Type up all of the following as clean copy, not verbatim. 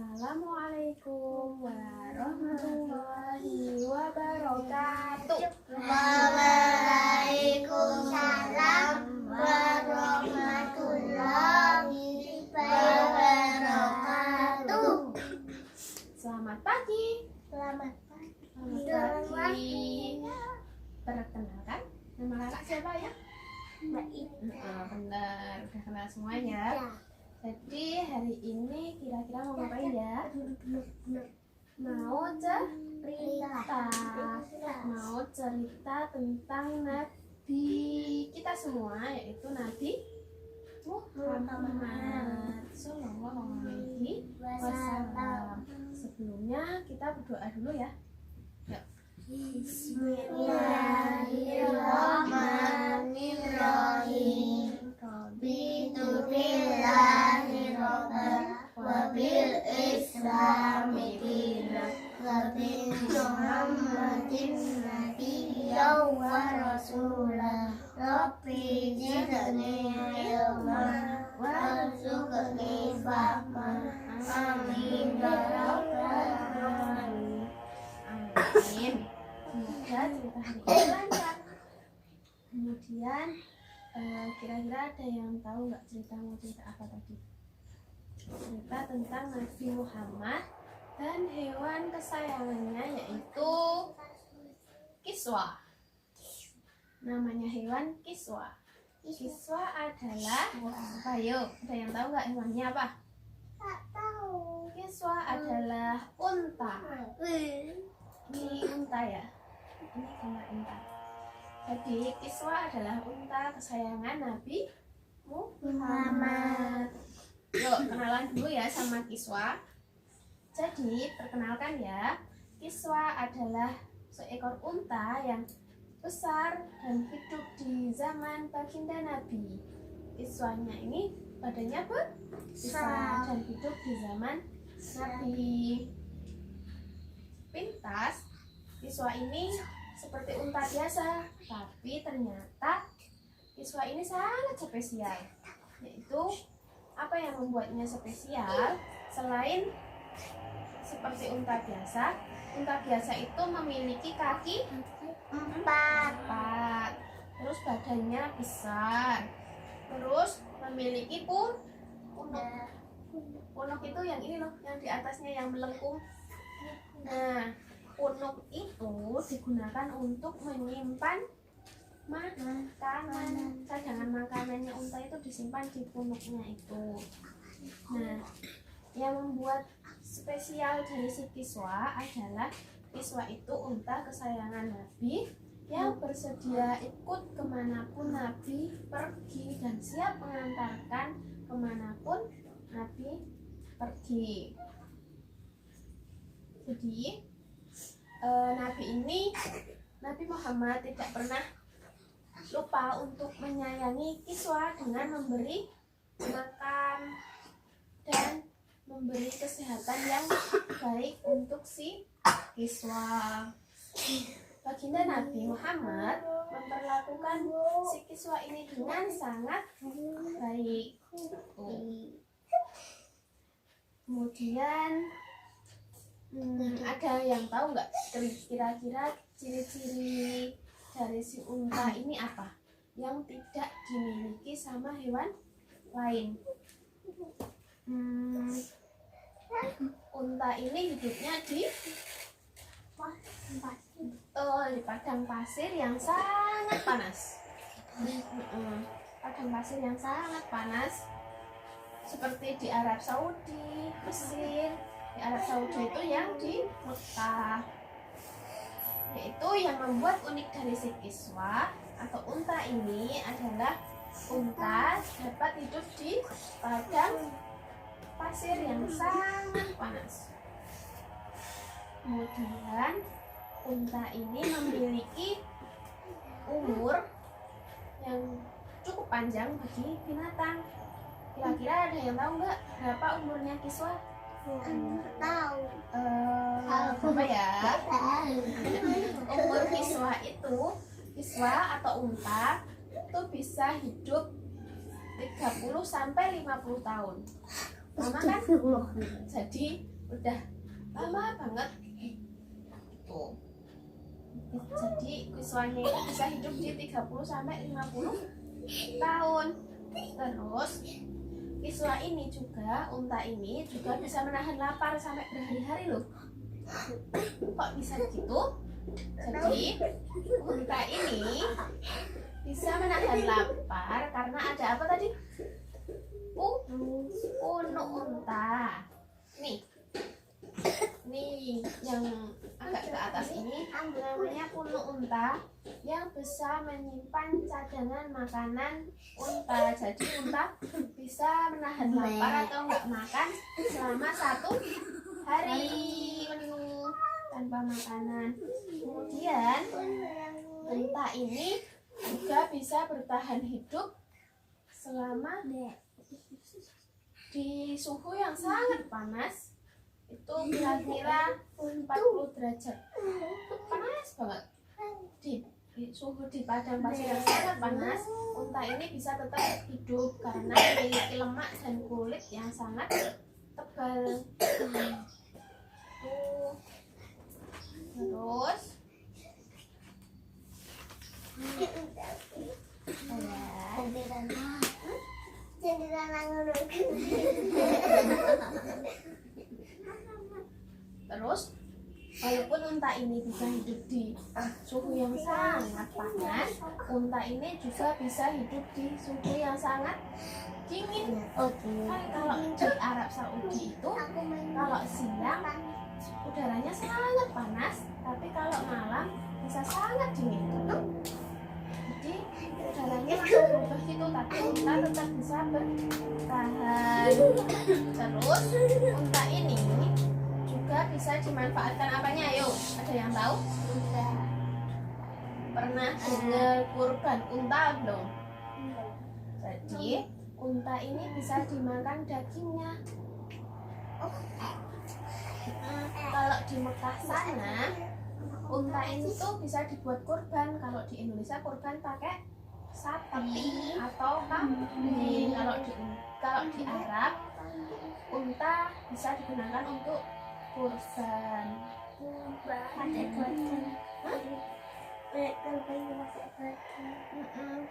Assalamualaikum warahmatullahi wabarakatuh. Waalaikumsalam warahmatullahi wabarakatuh. Selamat pagi. Selamat pagi. Perkenalkan, nama kakak siapa ya? Mbak Ida. Benar, udah kenal semuanya. Jadi hari ini kira-kira mau ngapain ya? Mau cerita tentang Nabi kita semua, yaitu Nabi Muhammad Sallallahu Alaihi Wasallam. Sebelumnya kita berdoa dulu ya. Yuk. Bismillahirrahmanirrahim. Bismillahirrahmanirrahim. Wabil Islami dinan, wabil Muhammadin nabiyyan wa rasulah. Rabbi zidni ilman warzuqni fahman. Amin ya rabbal alamin. Amin. Semoga cerita hari ini lancar. Kemudian kira-kira ada yang tahu nggak mau cerita apa tadi? Cerita tentang Nabi Muhammad dan hewan kesayangannya, yaitu Kiswa. Namanya hewan Kiswa. Kiswa adalah apa? Yuk, ada yang tahu nggak hewannya apa? Tak tahu. Kiswa adalah unta. Ini unta ya. Ini gambar unta. Jadi Kiswa adalah unta kesayangan Nabi Muhammad. Yuk, kenalan dulu ya sama Kiswa. Jadi perkenalkan ya, Kiswa adalah seekor unta yang besar dan hidup di zaman baginda Nabi. Kiswanya ini badannya besar dan hidup di zaman Nabi. Pintas, Kiswa ini seperti unta biasa, tapi ternyata Kiswa ini sangat spesial. Yaitu apa yang membuatnya spesial? Selain seperti unta biasa itu memiliki kaki empat, terus badannya besar, terus memiliki punuk itu yang ini loh, yang di atasnya yang melengkung. Nah, punuk itu digunakan untuk menyimpan makanan. Cadangan makanannya unta itu disimpan di punuknya itu. Nah, yang membuat spesial dari si Kiswa adalah Kiswa itu unta kesayangan Nabi yang bersedia ikut kemanapun Nabi pergi dan siap mengantarkan kemanapun Nabi pergi. Jadi Nabi Muhammad tidak pernah lupa untuk menyayangi Kiswa dengan memberi makan dan memberi kesehatan yang baik untuk si Kiswa. Baginda Nabi Muhammad memperlakukan si Kiswa ini dengan sangat baik. Kemudian ada yang tahu nggak kira-kira ciri-ciri dari si unta ini apa yang tidak dimiliki sama hewan lain? Unta ini hidupnya di padang pasir yang sangat panas. Padang pasir yang sangat panas seperti di Arab Saudi, Mesir. Di Arab Saudi itu yang di Mekah. Yaitu yang membuat unik dari si Kiswa atau unta ini adalah unta dapat hidup di padang pasir yang sangat panas. Kemudian unta ini memiliki umur yang cukup panjang bagi binatang. Kira-kira ada yang tahu nggak berapa umurnya Kiswa? Tahu. Berapa ya? Umur Kiswa atau unta itu bisa hidup 30 sampai 50 tahun. Lama kan? Jadi udah lama banget tuh. Jadi kiswahnya itu bisa hidup di 30 sampai 50 tahun. Terus kiswah ini juga, unta ini juga bisa menahan lapar sampai berhari-hari loh. Kok bisa gitu? Jadi unta ini bisa menahan lapar karena ada apa tadi? Punuk unta. Nih yang agak ke atas ini namanya punuk unta yang bisa menyimpan cadangan makanan unta. Jadi unta bisa menahan lapar atau nggak makan selama 1 hari tanpa makanan. Kemudian unta ini juga bisa bertahan hidup selama di suhu yang sangat panas. Itu kira-kira 40 derajat, panas banget. Di suhu di padang pasir yang sangat panas, unta ini bisa tetap hidup karena memiliki lemak dan kulit yang sangat tebal. Terus Terus, walaupun unta ini bisa hidup di suhu yang sangat panas, unta ini juga bisa hidup di suhu yang sangat dingin. Kan kalau di Arab Saudi itu, kalau siang udaranya sangat panas, tapi kalau malam bisa sangat dingin. Jadi udaranya langsung berubah gitu, tapi unta tetap bisa bertahan. Terus, unta ini juga bisa dimanfaatkan apanya? Ayo, ada yang tahu? Pernah dengar kurban unta belum? Jadi unta ini bisa dimakan dagingnya. Kalau di Mekah sana, unta ini tuh bisa dibuat kurban. Kalau di Indonesia kurban pakai sapi atau kambing. Kalau di Arab, unta bisa digunakan untuk kurban.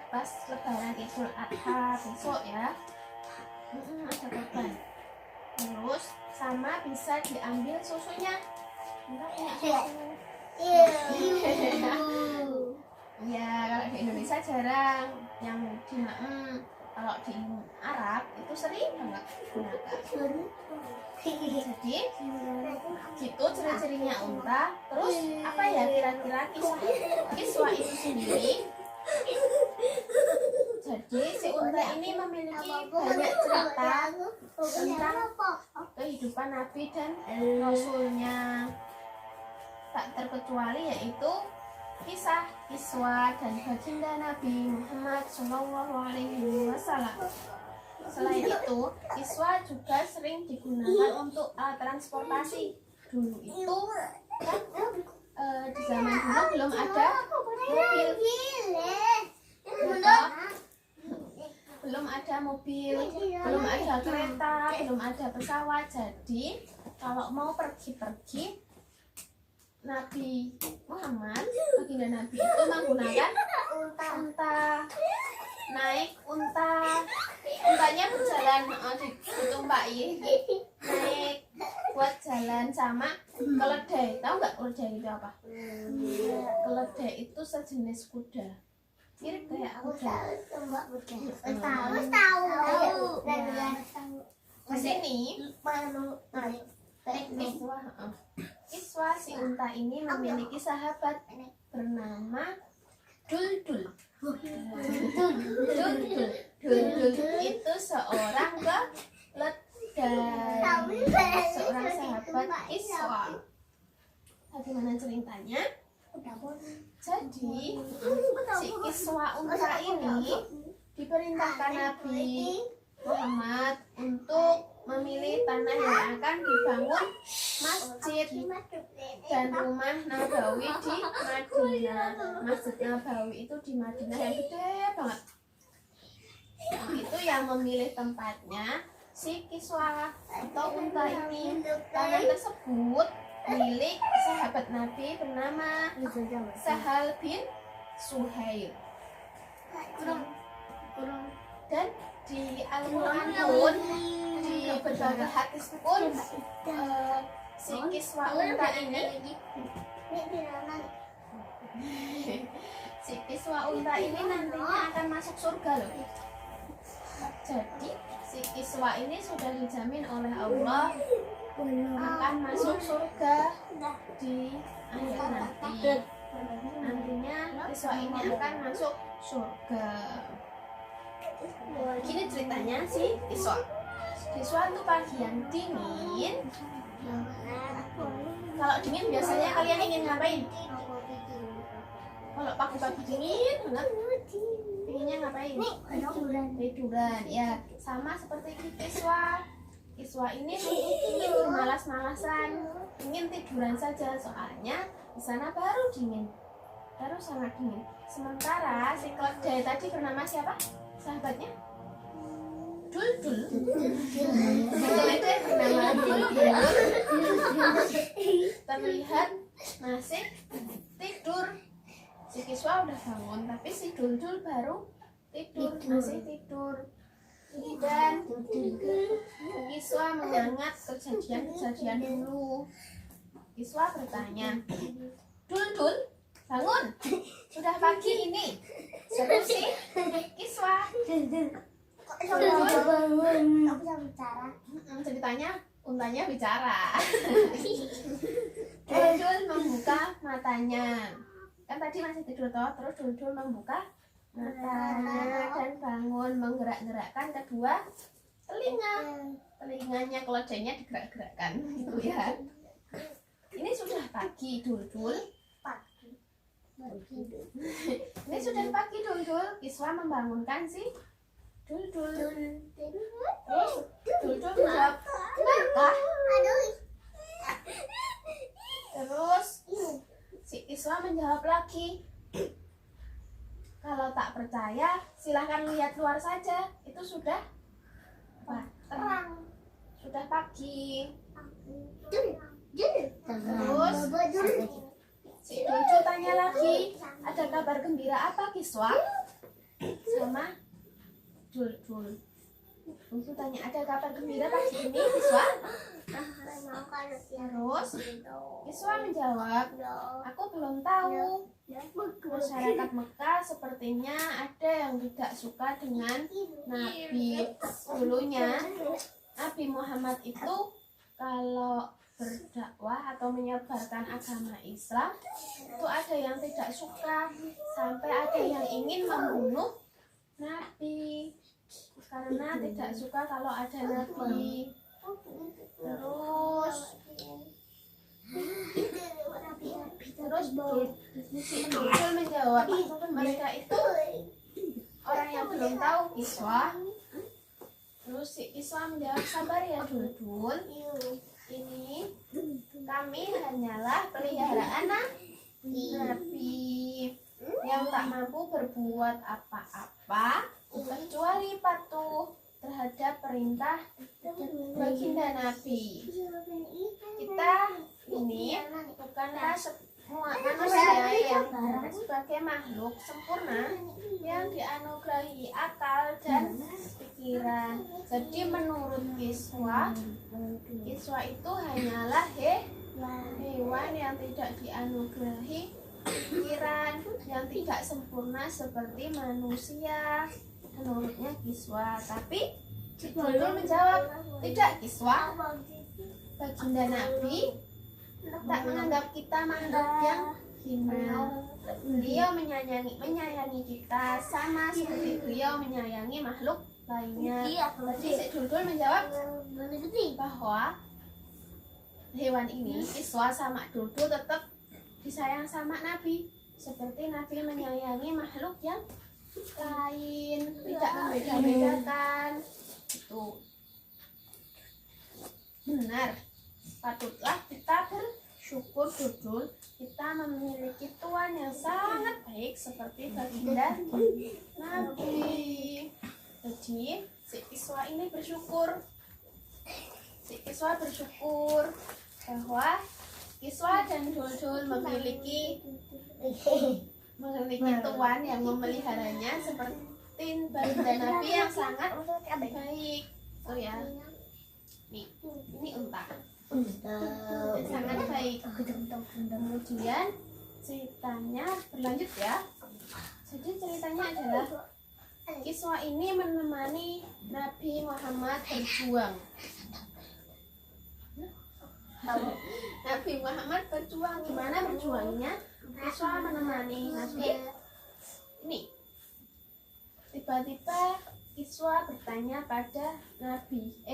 Pas lebaran Idul Adha besok ya, ada kurban. Terus sama bisa diambil susunya. Enggak punya susu. Ya, kalau di Indonesia jarang. Yang kalau di Arab itu sering banget gunakan. Jadi gitu ciri-cirinya unta. Terus apa ya kira-kira kiswah itu sendiri? Jadi si unta ini memiliki banyak cerita tentang kehidupan Nabi dan Rasulnya. Tak terkecuali yaitu kisah dan baginda Nabi Muhammad SAW. Selain itu, kiswah juga sering digunakan untuk alat transportasi. Dulu itu kan di zaman dulu belum ada mobil, belum ada mobil, belum ada kereta, belum ada pesawat. Jadi kalau mau pergi-pergi, Nabi Muhammad, baginda Nabi itu menggunakan unta, naik unta, untanya berjalan ditumpaki, naik buat jalan sama keledai. Tahu nggak keledai itu apa? Keledai itu sejenis kuda, mirip kayak kuda. Tahu. Di sini kiswah si unta ini memiliki sahabat bernama Duldul. Duldul itu seorang keledai, seorang sahabat kiswah. Bagaimana ceritanya? Jadi si kiswah unta ini diperintahkan Nabi Muhammad untuk memilih tanah yang akan dibangun masjid dan rumah Nabawi di Madinah. Masjid Nabawi itu di Madinah yang gede banget. Itu yang memilih tempatnya si kiswa atau unta ini. Tangan tersebut milik sahabat Nabi bernama Sahal bin Suhail. Dan di Al-Quran pun, di berbagai hadis pun, si kiswa unta ini si kiswa unta ini nantinya akan masuk surga loh. Jadi si kiswa ini sudah dijamin oleh Allah akan masuk surga di akhir nanti. Nantinya kiswa ini akan masuk surga. Gini ceritanya si kiswa. Di suatu pagi yang dingin. Kalau dingin biasanya kalian ingin ngapain? Kalau pagi-pagi dingin banget, inginnya ngapain? Tiduran. Ya, sama seperti kiswa. Kiswa ini ingin malas-malasan, ingin tiduran saja, soalnya di sana baru dingin, baru sangat dingin. Sementara si keledai tadi bernama siapa? Sahabatnya? Duldul. Si keledai bernama Duldul terlihat masih tidur. Si kiswa udah bangun, tapi si Duldul baru tidur, masih tidur. Dan kiswa mengingat kejadian-kejadian dulu. Kiswa bertanya, Duldul, bangun, sudah pagi ini. Seru sih kiswa. Ceritanya untanya bicara. Duldul membuka matanya. Kan tadi masih tidur toh, terus Duldul membuka matanya dan bangun, menggerak-gerakkan kedua telinganya, keledainya digerak-gerakkan gitu ya. Ini sudah pagi Duldul. Ini sudah pagi Duldul. Kiswa membangunkan si Duldul. Terus Duldul menjawab, kenapa? Terus si Kiswa menjawab lagi, kalau tak percaya silahkan lihat luar saja, itu sudah terang, sudah pagi. Terus si Duldul tanya lagi, ada kabar gembira apa Kiswa? Sama Duldul. Duldul tanya, ada kabar gembira pagi ini Kiswa? Terus Kiswa menjawab, aku belum tahu. Masyarakat Mekah sepertinya ada yang tidak suka dengan Nabi. Dulunya Nabi Muhammad itu kalau berdakwah atau menyebarkan agama Islam itu ada yang tidak suka, sampai ada yang ingin membunuh Nabi karena tidak suka kalau ada Nabi. Terus Duldul menjawab, mereka itu orang yang belum tahu Kiswa. Terus si Kiswa menjawab, sabar ya Duldul, ini kami hanyalah peliharaan Nabi yang tak mampu berbuat apa-apa kecuali patuh terhadap perintah baginda Nabi. Kita ini bukanlah semua manusia yang sebagai makhluk sempurna yang dianugerahi akal dan pikiran. Jadi menurut Kiswa itu hanyalah hewan yang tidak dianugerahi pikiran, yang tidak sempurna seperti manusia. Menurutnya Kiswa, tapi Duldul menjawab, tidak Kiswa, baginda Nabi tak menganggap kita makhluk yang hina. Beliau menyayangi kita sama seperti beliau menyayangi makhluk lainnya. Jadi si Duldul menjawab bahwa hewan ini, Kiswa sama Duldul, tetap disayang sama Nabi seperti Nabi menyayangi makhluk yang lain, tidak membeda-bedakan. Itu benar. Patutlah kita bersyukur Duldul, kita memiliki Tuhan yang sangat baik seperti baginda Nabi. Jadi si Kiswa ini bersyukur Kiswa bersyukur bahwa Kiswa dan Duldul memiliki tuan yang memeliharanya seperti baginda Nabi yang sangat baik. Oh ya, nih, ini unta sangat baik. Kemudian ceritanya berlanjut ya. Jadi ceritanya adalah Kiswa ini menemani Nabi Muhammad berjuang. Nabi Muhammad berjuang, gimana berjuangnya? Kiswa menemani Nabi. Ini tiba-tiba Kiswa bertanya pada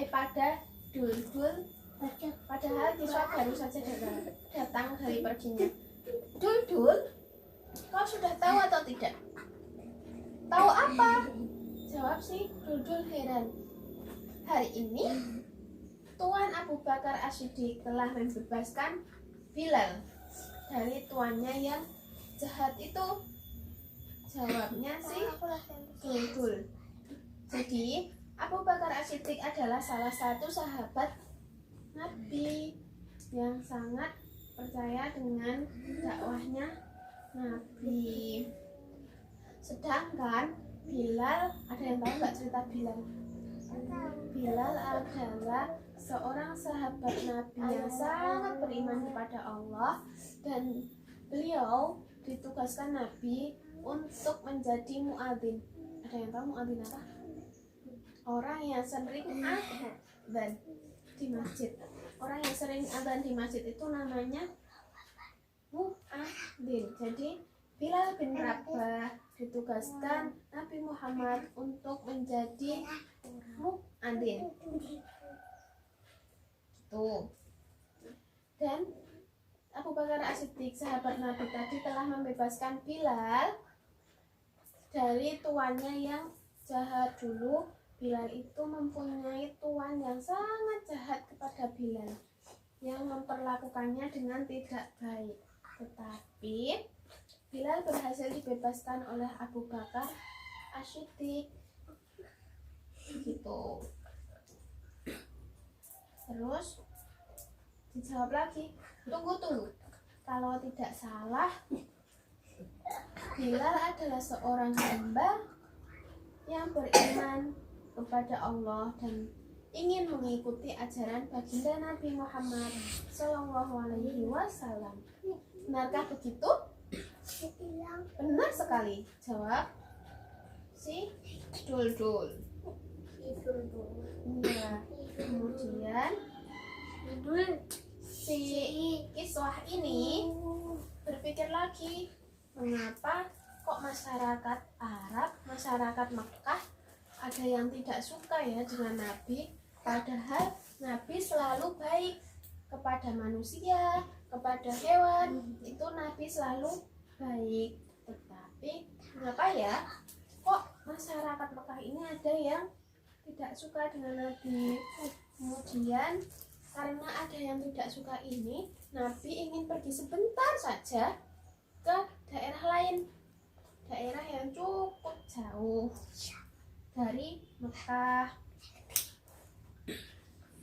pada Duldul. Padahal Kiswa baru saja datang dari perginya. Duldul, kau sudah tahu atau tidak? Tahu apa? Jawab si Duldul heran. Hari ini Tuan Abu Bakar As-Siddiq telah membebaskan Bilal dari tuannya yang jahat itu. Jawabnya si Duldul. Jadi Abu Bakar As-Siddiq adalah salah satu sahabat Nabi yang sangat percaya dengan dakwahnya Nabi. Sedangkan Bilal, ada yang tahu nggak cerita Bilal? Bilal adalah seorang sahabat Nabi yang sangat beriman kepada Allah, dan beliau ditugaskan Nabi untuk menjadi muadzin. Ada yang tahu muadzin apa? Orang yang sering adzan di masjid. Orang yang sering adzan di masjid itu namanya muadzin. Jadi Bilal bin Rabah ditugaskan Nabi Muhammad untuk menjadi muadzin. Tuh. Dan Abu Bakar As-Siddiq, sahabat Nabi tadi, telah membebaskan Bilal dari tuannya yang jahat. Dulu Bilal itu mempunyai tuan yang sangat jahat kepada Bilal, yang memperlakukannya dengan tidak baik. Tetapi Bilal berhasil dibebaskan oleh Abu Bakar As-Siddiq. Gitu. Terus dijawab lagi. Tunggu. Kalau tidak salah, Bilal adalah seorang hamba yang beriman kepada Allah dan ingin mengikuti ajaran baginda Nabi Muhammad SAW. Benarkah begitu? Benar sekali, jawab si Duldul. Ya, kemudian si Kiswah ini berpikir lagi, mengapa kok masyarakat Arab, masyarakat Mekah ada yang tidak suka ya dengan Nabi, padahal Nabi selalu baik kepada manusia, kepada hewan, itu Nabi selalu baik. Tetapi mengapa ya kok masyarakat Mekah ini ada yang tidak suka dengan Nabi? Kemudian karena ada yang tidak suka ini, Nabi ingin pergi sebentar saja ke daerah lain, daerah yang cukup jauh dari Mekah.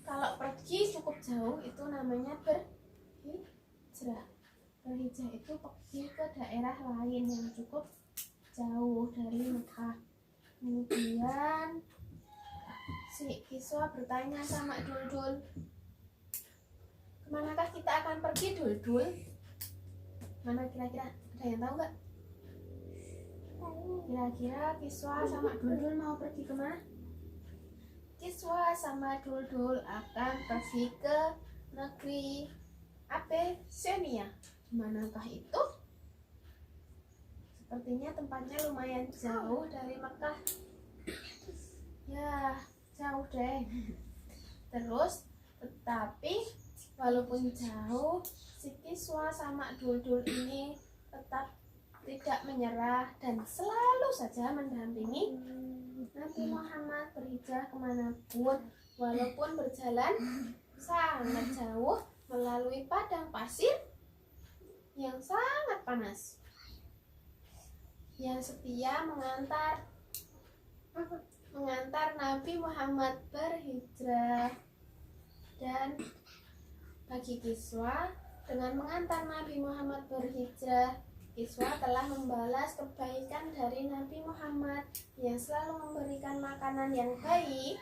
Kalau pergi cukup jauh itu namanya berhijrah. Berhijrah itu pergi ke daerah lain yang cukup jauh dari Mekah. Kemudian si Kiswa bertanya sama Duldul, kemanakah kita akan pergi, Duldul? Mana kira-kira? Ada yang tahu nggak? Kira-kira Kiswa sama Duldul mau pergi kemana? Kiswa sama Duldul akan pergi ke negeri Abyssinia. Manakah itu? Sepertinya tempatnya lumayan jauh dari Mekah. Ya, jauh deh. Terus, tetapi walaupun jauh, si Kiswa sama Duldul ini tetap tidak menyerah dan selalu saja mendampingi Nabi Muhammad berhijrah kemanapun, walaupun berjalan sangat jauh melalui padang pasir yang sangat panas, yang setia mengantar Nabi Muhammad berhijrah. Dan bagi Kiswa, dengan mengantar Nabi Muhammad berhijrah, Kiswa telah membalas kebaikan dari Nabi Muhammad yang selalu memberikan makanan yang baik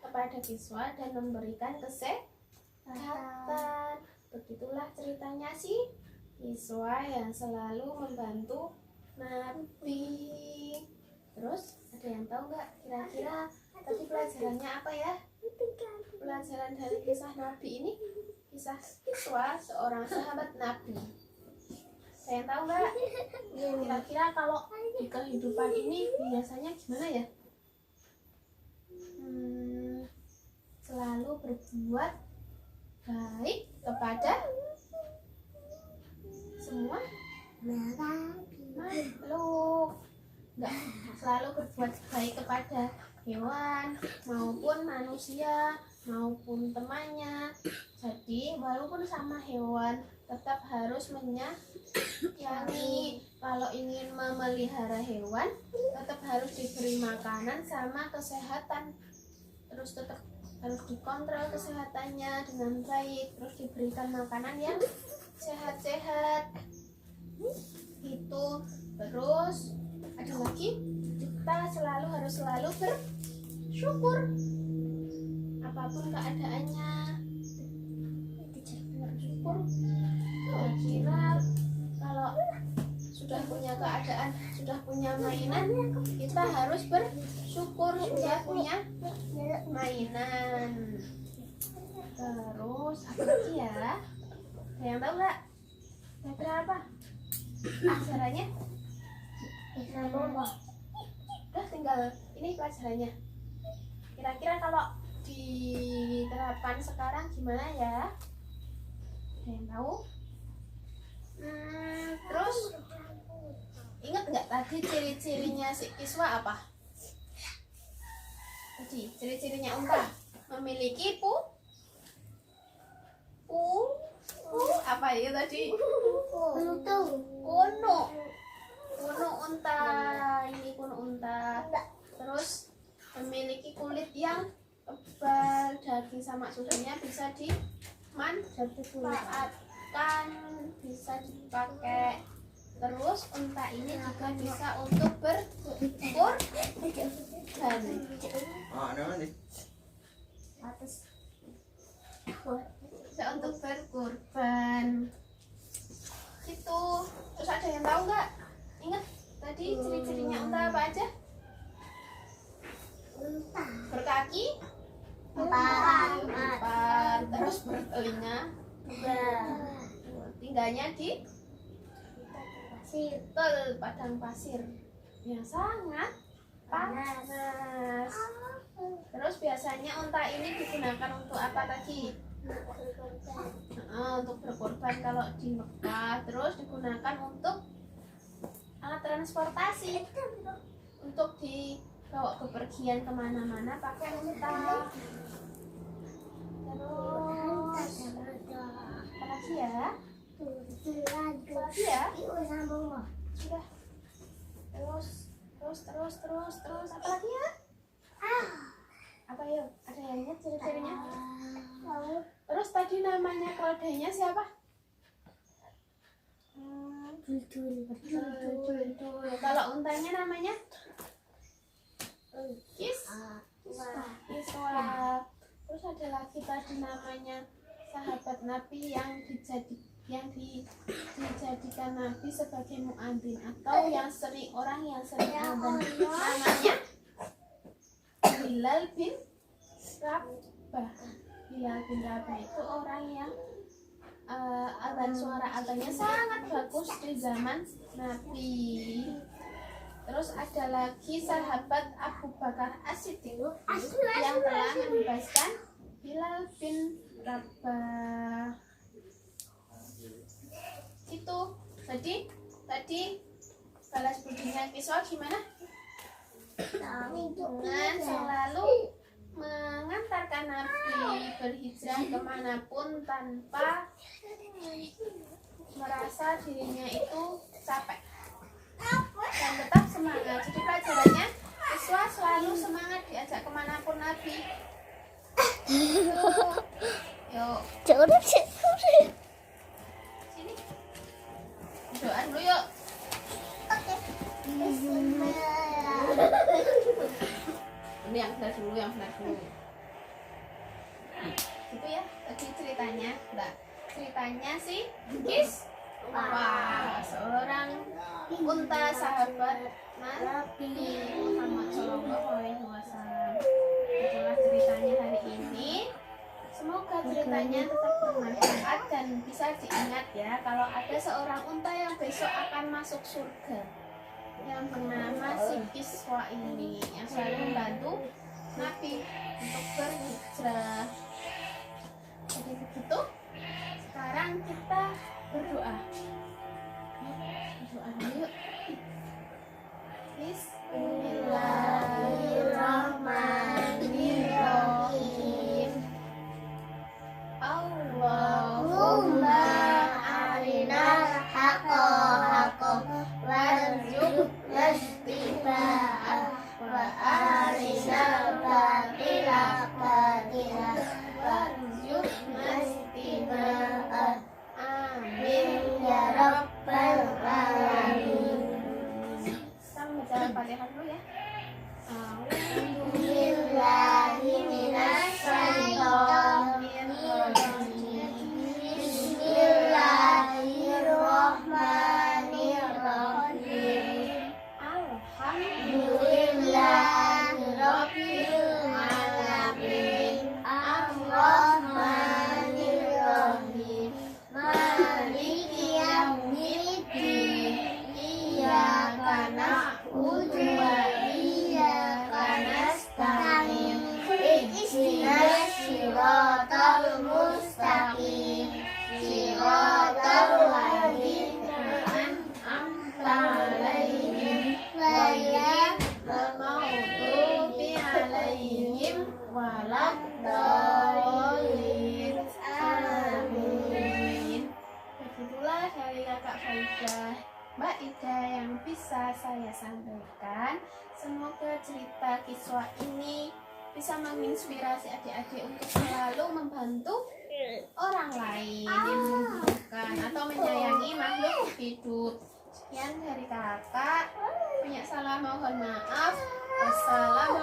kepada Kiswa dan memberikan kesehatan. Begitulah ceritanya si Kiswa yang selalu membantu Nabi. Terus ada yang tahu nggak kira-kira tadi pelajarannya apa ya? Pelajaran dari kisah Nabi ini, kisah Kiswa, seorang sahabat Nabi. Ada yang tahu nggak? Kira-kira kalau di kehidupan ini biasanya gimana ya? Selalu berbuat baik kepada semua makhluk. Enggak, selalu berbuat baik kepada hewan maupun manusia maupun temannya. Jadi walaupun sama hewan tetap harus menyayangi. Kalau ingin memelihara hewan tetap harus diberi makanan sama kesehatan. Terus tetap harus dikontrol kesehatannya dengan baik, terus diberikan makanan yang sehat-sehat. Itu terus ada lagi, kita harus selalu bersyukur apapun keadaannya. Bersyukur. Kira-kira kalau sudah punya keadaan, sudah punya mainan, kita harus bersyukur sudah punya mainan. Terus apa lagi ya? Ada yang tahu nggak? Kira-kira apa? Caranya? Udah tinggal ini pelajarannya. Kira-kira kalau diterapkan sekarang gimana ya? Ada yang tahu? Terus ingat nggak tadi ciri-cirinya si Kiswa apa? Tadi ciri-cirinya unta memiliki apa ya tadi? Kuno unta, ini kuno unta. Terus memiliki kulit yang tebal, daging sama susunya bisa dimanfaatkan, bisa dipakai. Terus unta ini juga bisa untuk berkurban. Bisa untuk berkurban. Gitu. Terus ada yang tahu nggak? Ingat tadi ciri-cirinya unta apa aja? Berkaki, empat, terus bertelinga, tinggalnya di padang pasir yang sangat panas. Terus biasanya unta ini digunakan untuk apa tadi? Untuk berkorban kalau di Mekah. Terus digunakan untuk alat transportasi, untuk dibawa kepergian kemana-mana pakai unta. Terus apa lagi ya? Sudah. Terus apa lagi ya? Apa yuk? Ada yang ingat ciri-cirinya? Terus tadi namanya keledainya siapa? Betul. Kalau untanya namanya? Kiswa. Terus ada lagi tadi namanya sahabat Nabi yang dijadikan Nabi sebagai muadzin atau orang yang sering adzan, namanya Bilal bin Rabah. Bilal bin Rabah itu orang yang suara adzannya sangat bagus di zaman Nabi. Terus ada lagi sahabat Abu Bakar As-Siddiq yang telah membebaskan Bilal bin Rabah. Itu tadi balas budinya Kiswa gimana? Dengan selalu mengantarkan Nabi berhijrah kemanapun tanpa merasa dirinya itu capek dan tetap semangat. Jadi pelajarannya Kiswa selalu semangat diajak kemanapun Nabi. Yuk, Udah sih. sini. Doa dulu yuk. Oke. Bismillah. Ini yang benar dulu, yang benar dulu. Gitu ya, tadi ceritanya. Nah, ceritanya sih Wah, seorang unta sahabat Nabi Muhammad Shallallahu Alaihi Wasallam. Itulah ceritanya hari ini. Semoga ceritanya tetap bermanfaat dan bisa diingat ya. Kalau ada seorang unta yang besok akan masuk surga, yang bernama si Kiswa ini, yang selalu membantu Nabi untuk berhijrah. Jadi begitu. Sekarang kita berdoa. Berdoa dulu yuk. Bismillahirrahmanirrahim. Allahumma arinal haqqa haqqan warzuqna ittiba'ah wa arinal batila batilan warzuqna ittiba'ah. Amin ya rabbal alamin. Kita membaca Al-Fatihah dulu ya. Alhamdulillahi minasyaitonirrajim. Bismillahirrahmanirrahim. Alhamdulillahirabbil alamin. Ar-Rahmanirrahim. Maliki yaumiddin. Iyyaka na'budu wa iyyaka nasta'in. Ihdinas siratal mustaqim. Siratal ladzina an'amta 'alaihim ghairil maghdubi 'alaihim waladdallin. Amin. Begitulah dari kakak Faidah, Mbak Ida yang bisa saya sampaikan. Semoga cerita kiswah ini bisa menginspirasi adik-adik untuk selalu membantu orang lain yang membutuhkan atau menyayangi makhluk hidup. Sekian dari kakak. Banyak salah mohon maaf. Wassalamualaikum